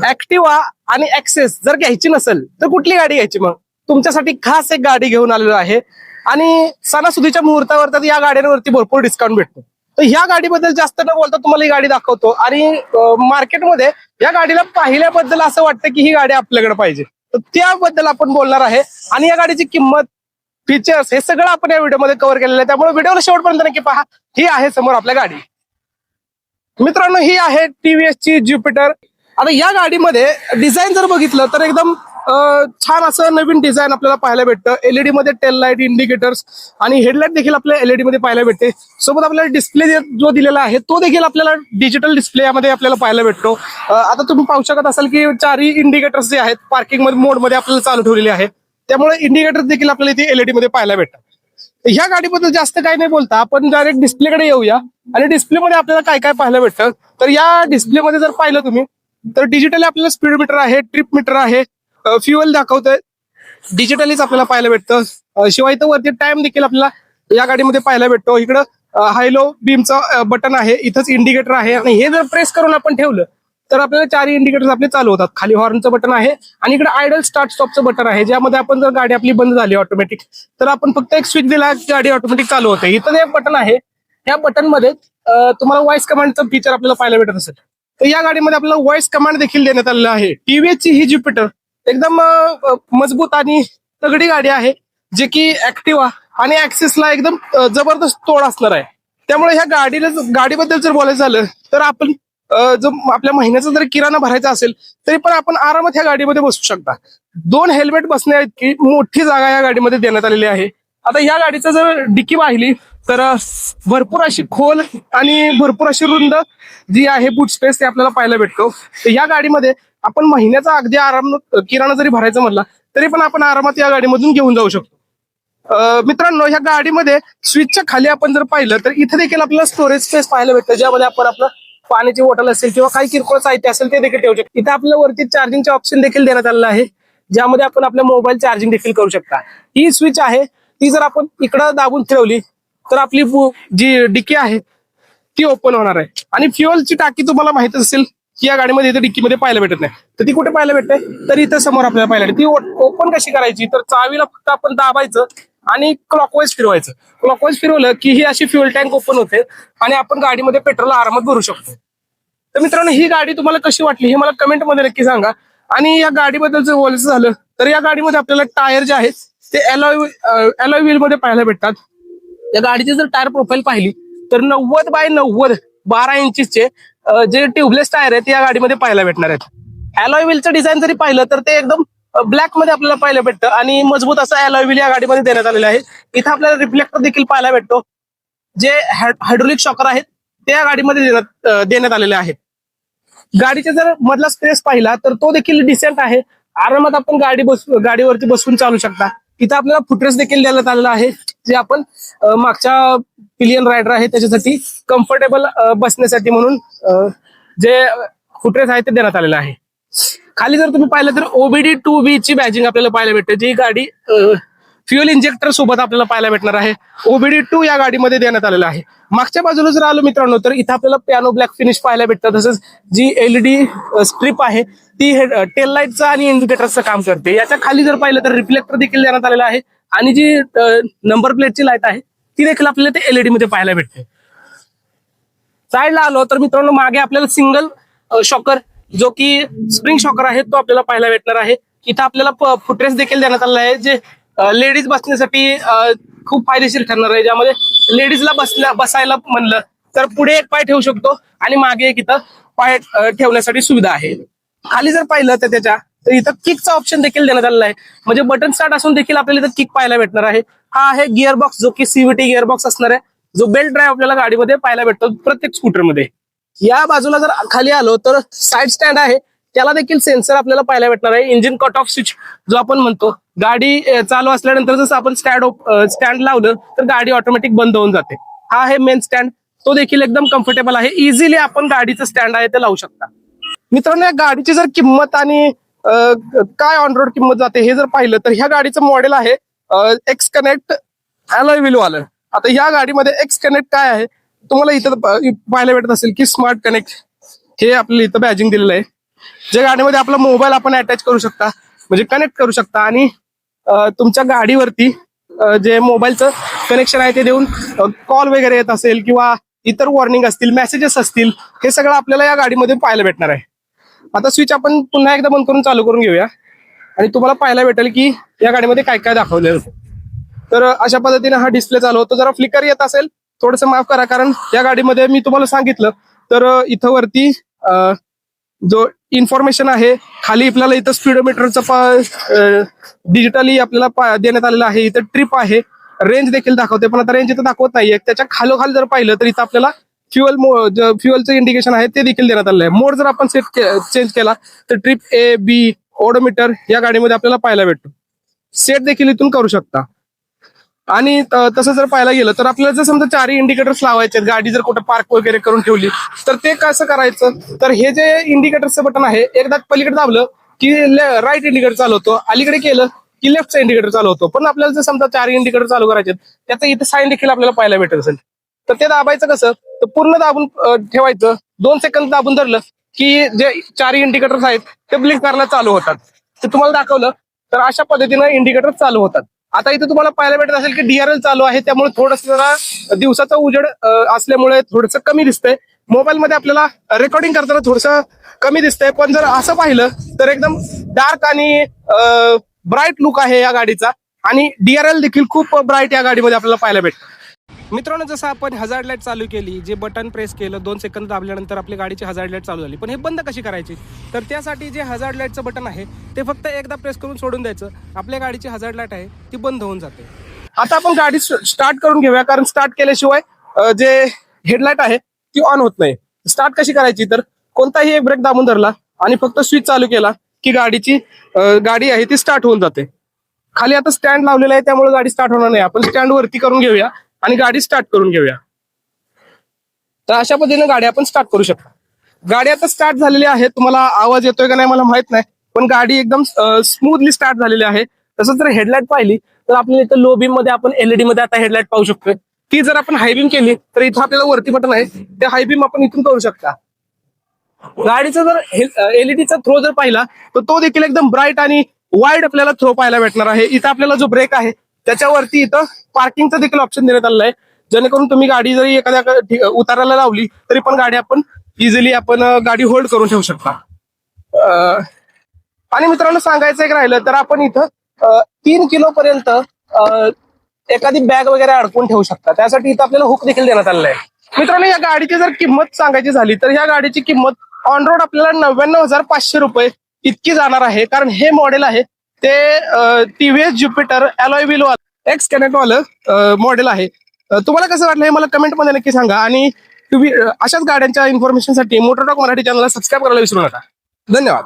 ऍक्टिवा आणि ऍक्सेस जर घ्यायची नसेल तर कुठली गाडी घ्यायची? मग तुमच्यासाठी खास एक गाडी घेऊन आलेलो आहे आणि सणासुदीच्या मुहूर्तावर तर या गाड्यांवरती भरपूर डिस्काउंट भेटतो. तर ह्या गाडीबद्दल जास्त न बोलता तुम्हाला ही गाडी दाखवतो आणि मार्केटमध्ये या गाडीला पाहिल्याबद्दल असं वाटतं की ही गाडी आपल्याकडे पाहिजे, तर त्याबद्दल आपण बोलणार आहे. आणि या गाडीची किंमत, फीचर्स हे सगळं आपण या व्हिडिओमध्ये कव्हर केलेलं आहे, त्यामुळे व्हिडिओला शेवटपर्यंत नक्की पहा. ही आहे समोर आपल्या गाडी. मित्रांनो, ही आहे टीव्हीएस ची ज्युपिटर. आता या गाडीमध्ये डिझाईन जर बघितलं तर एकदम छान असं नवीन डिझाईन आपल्याला पाहायला भेटतं. एलईडी मध्ये टेल लाईट, इंडिकेटर्स आणि हेडलाईट देखील आपल्याला एलईडी मध्ये पाहायला भेटते. सोबत आपल्याला डिस्प्ले जो दिलेला आहे तो देखील आपल्याला डिजिटल डिस्प्ले यामध्ये आपल्याला पाहायला भेटतो. आता तुम्ही पाहू शकत असाल की 4ही इंडिकेटर्स जे आहेत पार्किंग मोड मध्ये आपल्याला चालू ठेवलेले आहेत, त्यामुळे इंडिकेटर देखील आपल्याला इथे एलईडी मध्ये पाहायला भेटतात. ह्या गाडीबद्दल जास्त काही नाही बोलता आपण डायरेक्ट डिस्प्लेकडे येऊया. आणि डिस्प्लेमध्ये आपल्याला काय काय पाहायला भेटतं, तर या डिस्प्लेमध्ये जर पाहिलं तुम्ही तर डिजिटली आपल्याला स्पीड मीटर आहे, ट्रिप मीटर आहे, फ्युएल दाखवतंय, डिजिटलीच आपल्याला पाहायला भेटतं. शिवाय इथं वरती टाइम देखील आपल्याला या गाडीमध्ये पाहायला भेटतो. इकडं हायलो बीमचं बटन आहे, इथंच इंडिकेटर आहे आणि हे जर प्रेस करून आपण ठेवलं तर आपल्याला 4ही इंडिकेटर आपले चालू होतात. खाली हॉर्नचं बटन आहे आणि इकडे आयडल स्टार्ट स्टॉपचं बटन आहे, ज्यामध्ये आपण जर गाडी आपली बंद झाली ऑटोमॅटिक तर आपण फक्त एक स्विच दिला की गाडी ऑटोमॅटिक चालू होते. इथं एक बटन आहे, या बटन मध्ये तुम्हाला व्हॉइस कमांडचं फीचर आपल्याला पाहायला भेटत असेल. तर या गाडीमध्ये आपल्याला व्हॉइस कमांड देखील देण्यात आलेलं आहे. टीव्हीएस ची ही ज्युपिटर एकदम मजबूत आणि तगडी गाडी आहे, जे की ऍक्टिवा आणि ऍक्सेसला एकदम जबरदस्त तोड असणार आहे. त्यामुळे ह्या गाडीबद्दल जर बोलायचं झालं तर आपण जो आपल्या महिन्याचा जर किराणा भरायचा असेल तरी पण आपण आरामात ह्या गाडीमध्ये बसू शकता. 2 हेल्मेट बसण्या इतकी मोठी जागा या गाडीमध्ये देण्यात आलेली आहे. आता या गाडीचं जर डिक्की पाहिली तर भरपूर अशी खोल आणि भरपूर अशी रुंद जी आहे बूट स्पेस ते आपल्याला पाहायला भेटतो. तर या गाडीमध्ये आपण महिन्याचा अगदी आराम किराणा जरी भरायचा म्हणला तरी पण आपण आरामात या गाडीमधून घेऊन जाऊ शकतो. मित्रांनो, ह्या गाडीमध्ये स्विचच्या खाली आपण जर पाहिलं तर इथे देखील आपल्याला स्टोरेज स्पेस पाहायला भेटतं, ज्यामध्ये आपण आपलं पाण्याची बॉटल असेल किंवा काही किरकोळ साहित्य असेल ते देखील ठेवू शकतो. इथे आपल्याला वरती चार्जिंगचे ऑप्शन देखील देण्यात आलेलं आहे, ज्यामध्ये आपण आपल्या मोबाईल चार्जिंग देखील करू शकता. ही स्विच आहे ती जर आपण इकडं दाबून ठेवली तर आपली जी डिक्की आहे ती ओपन होणार आहे. आणि फ्युएलची टाकी तुम्हाला माहित असेल की या गाडीमध्ये इथे डिक्कीमध्ये पाहायला भेटत नाही, तर ती कुठे पाहायला भेटते, तर इथं समोर आपल्याला पाहायला भेटते. ती ओपन कशी करायची, तर चावीला फक्त आपण दाबायचं आणि क्लॉकवाईज फिरवायचं. क्लॉकवाईज फिरवलं की ही अशी फ्युएल टँक ओपन होते आणि आपण गाडीमध्ये पेट्रोल आरामात भरू शकतो. तर मित्रांनो, ही गाडी तुम्हाला कशी वाटली हे मला कमेंट मध्ये नक्की सांगा. आणि या गाडीबद्दल जर बोलायचं झालं तर या गाडीमध्ये आपल्याला टायर जे आहेत ते अलॉय व्हील मध्ये पाहायला भेटतात. या गाडीची जर टायर प्रोफाईल पाहिली तर 90x90 12 इंचचे जे ट्यूबलेस टायर आहेत या गाडीमध्ये पाहायला भेटणार आहेत. अलॉय व्हीलचं डिझाईन जरी पाहिलं तर ते एकदम ब्लॅक मध्ये आपल्याला पाहायला भेटतं आणि मजबूत असं अलॉय व्हील या गाडीमध्ये देण्यात आलेलं आहे. इथं आपल्याला रिफ्लेक्टर देखील पाहायला भेटतो, जे हायड्रोलिक शॉकर आहेत ते या गाडीमध्ये देण्यात आलेले आहेत. गाडीचा जर मधला स्पेस पाहिला तर तो देखील डिसेंट आहे, आरामात आपण गाडीवरती बसून चालू शकता. इथं आपल्याला फुटरेस देखील देण्यात आलेला आहे, जे आपण मागच्या पिलियन रायडर आहे त्याच्यासाठी कम्फर्टेबल बसण्यासाठी म्हणून जे फुटरेस आहे ते देण्यात आलेलं आहे. खाली जर तुम्ही पाहिलं तर OBD 2B ची बॅजिंग आपल्याला पाहायला भेटते, जी गाडी फ्युएल इंजेक्टर सोबत आपल्याला पाहायला भेटणार आहे. OBD 2 या गाडीमध्ये देण्यात आलेलं आहे. मागच्या बाजूला जर आलो मित्रांनो तर इथं आपल्याला पियानो ब्लॅक फिनिश पाहायला भेटतं. तसंच जी एलईडी स्ट्रिप आहे ती टेल लाईटचं आणि इंडिकेटरचं काम करते. याच्या खाली जर पाहिलं तर रिफ्लेक्टर देखील देण्यात आलेला आहे आणि जी नंबर प्लेटची लाईट आहे ती देखील आपल्याला ते एलईडी मध्ये पाहायला भेटते. साईडला आलो तर मित्रांनो मागे आपल्याला सिंगल शॉकर जो की स्प्रिंग शॉकर आहे तो आपल्याला पाहायला भेटणार आहे. इथं आपल्याला फुटरेस देखील देण्यात आलेला आहे, जे लेडीज बसण्यासाठी खूप फायदेशीर ठरणार आहे, ज्यामध्ये लेडीजला बसायला म्हणलं तर पुढे एक पाय ठेवू शकतो आणि मागे एक इथं पाय ठेवण्यासाठी सुविधा आहे. खाली जर पाहिलं तर तर इथं किकचा ऑप्शन देखील देण्यात आलेला आहे, म्हणजे बटन स्टार्ट असून देखील आपल्याला इथं किक पाहायला भेटणार आहे. हा आहे गिअरबॉक्स, जो की CVT गिअरबॉक्स असणार आहे, जो बेल्ट ड्राईव्ह आपल्याला गाडीमध्ये पाहायला भेटतो प्रत्येक स्कूटरमध्ये. या बाजूला जर खाली आलो तर साईड स्टँड आहे, त्याला देखील सेन्सर आपल्याला पाहायला भेटणार आहे. इंजिन कट ऑफ स्विच जो आपण म्हणतो, गाडी चालू असल्यानंतर जसं आपण स्टँड लावलं तर गाडी ऑटोमॅटिक बंद होऊन जाते. हा आहे मेन स्टँड, तो देखील एकदम कम्फर्टेबल आहे, इझिली आपण गाडीचं स्टँड आहे ते लावू शकता. मित्रांनो, या गाडीची जर किंमत आणि काय ऑन रोड किंमत जाते हे जर पाहिलं तर ह्या गाडीचं मॉडेल आहे एक्स कनेक्ट अलॉय व्हील वालं. आता ह्या गाडीमध्ये एक्स कनेक्ट काय आहे तुम्हाला इथं पाहायला भेटत असेल की स्मार्ट कनेक्ट हे आपल्याला इथं बॅजिंग दिलेलं आहे. जे गाडीमध्ये आपला मोबाईल आपण अटॅच करू शकता, म्हणजे कनेक्ट करू शकता आणि तुमच्या गाडीवरती जे मोबाईलचं कनेक्शन आहे ते देऊन कॉल वगैरे येत असेल किंवा इतर वॉर्निंग असतील, मेसेजेस असतील, हे सगळं आपल्याला या गाडीमध्ये पाहायला भेटणार आहे. आता स्विच आपण पुन्हा एकदा बंद करून चालू करून घेऊया आणि तुम्हाला पाहायला भेटेल की या गाडीमध्ये काय काय दाखवलेलं होतं. तर अशा पद्धतीने हा डिस्प्ले चालू होतो. जरा फ्लिकर येत असेल थोडंसं माफ करा, कारण या गाडीमध्ये मी तुम्हाला सांगितलं तर इथं वरती जो इन्फॉर्मेशन आहे, खाली आपल्याला इथं स्पीडोमीटरचं डिजिटली आपल्याला देण्यात आलेलं आहे. इथं ट्रिप आहे, रेंज देखील दाखवते, पण आता रेंज इथं दाखवत नाहीये. त्याच्या खालोखाल जर पाहिलं तर इथं आपल्याला फ्युअलचं इंडिकेशन आहे ते देखील देण्यात आलेलं आहे. मोड जर आपण चेंज केला तर ट्रिप ए बी ओडोमीटर या गाडीमध्ये आपल्याला पाहायला भेटतो. सेट देखील इथून करू शकता. आणि तसं जर पाहायला गेलं तर आपल्याला जर समजा चारही इंडिकेटर्स लावायचे, गाडी जर कुठं पार्क वगैरे करून ठेवली तर ते कसं करायचं, तर हे जे इंडिकेटरचं बटन आहे एकदा पलीकडे दाबलं की राईट इंडिकेटर चालू होतो, अलीकडे केलं की लेफ्टचा इंडिकेटर चालू होतो. पण आपल्याला जर समजा चारही इंडिकेटर चालू करायचे त्याचं इथं साईन देखील आपल्याला पाहायला भेटत असेल, तर ते दाबायचं कसं, तर पूर्ण दाबून ठेवायचं, 2 सेकंद दाबून धरलं की जे चारही इंडिकेटर्स आहेत ते ब्लिंक करायला चालू होतात. ते तुम्हाला दाखवलं तर अशा पद्धतीनं इंडिकेटर चालू होतात. आता इथे तुम्हाला पाहायला भेटत असेल की DRL चालू आहे, त्यामुळे थोडस जरा दिवसाचा उजेड असल्यामुळे थोडंसं कमी दिसतंय. मोबाईलमध्ये आपल्याला रेकॉर्डिंग करताना थोडंसं कमी दिसतंय, पण जर असं पाहिलं तर एकदम डार्क आणि ब्राईट लुक आहे या गाडीचा आणि DRL देखील खूप ब्राईट या गाडीमध्ये आपल्याला पाहायला भेटतं. मित्रांनो, जसं आपण हजार्ड लाईट चालू केली, जे बटन प्रेस केलं 2 सेकंद दाबल्यानंतर आपली गाडीची हजार्ड लाईट चालू झाली, पण हे बंद कशी करायची, तर त्यासाठी जे हजार्ड लाईटचं बटन आहे ते फक्त एकदा प्रेस करून सोडून द्यायचं, आपल्या गाडीची हजार्ड लाईट आहे ती बंद होऊन जाते. आता आपण गाडी स्टार्ट करून घेऊया, कारण स्टार्ट केल्याशिवाय जे हेडलाईट आहे ती ऑन होत नाही. स्टार्ट कशी करायची, तर कोणताही एक ब्रेक दाबून धरला आणि फक्त स्विच चालू केला की गाडी आहे ती स्टार्ट होऊन जाते. खाली आता स्टँड लावलेला आहे त्यामुळे गाडी स्टार्ट होणार नाही. आपण स्टँड वरती करून घेऊया आणि गाडी स्टार्ट करून घेऊया. तर अशा पद्धतीने गाडी आपण स्टार्ट करू शकतो. गाडी आता स्टार्ट झालेली आहे. तुम्हाला आवाज येतोय का नाही मला माहित नाही, पण गाडी एकदम स्मूथली स्टार्ट झालेली आहे. तसंच जर हेडलाईट पाहिली तर आपल्याला इथं लो बीम मध्ये आपण LED मध्ये आता हेडलाईट पाहू शकतोय. ती जर आपण हाय बीम केली तर इथं आपल्याला वरती बटन आहे, ते हाय बीम आपण इथून करू शकता. गाडीचा जर LED चा थ्रो जर पाहिला तर तो देखील एकदम ब्राईट आणि वाईड आपल्याला थ्रो पाहायला भेटणार आहे. इथं आपल्याला जो ब्रेक आहे त्याच्यावरती इथं पार्किंगचा देखील ऑप्शन देण्यात आलेला आहे, जेणेकरून तुम्ही गाडी जरी एखाद्या उतारायला लावली तरी पण गाडी आपण इझिली गाडी होल्ड करून ठेवू शकता. आणि मित्रांनो, सांगायचं एक राहिलं तर आपण इथं 3 किलो पर्यंत एखादी बॅग वगैरे अडकून ठेवू शकता. त्यासाठी इथं आपल्याला हुक देखील देण्यात आलेला आहे. मित्रांनो, या गाडीची जर किंमत सांगायची झाली तर या गाडीची किंमत ऑन रोड आपल्याला 99,500 रुपये इतकी जाणार आहे, कारण हे मॉडेल आहे ते TVS Jupiter alloy wheel x connect वालं मॉडेल आहे. तुम्हाला कसं वाटलं हे मला कमेंट मध्ये नक्की सांगा आणि तुम्ही अशाच गाड्यांच्या इन्फॉर्मेशनसाठी मोटर टॉक मराठी चॅनलला सबस्क्राईब करायला विसरू नका. धन्यवाद.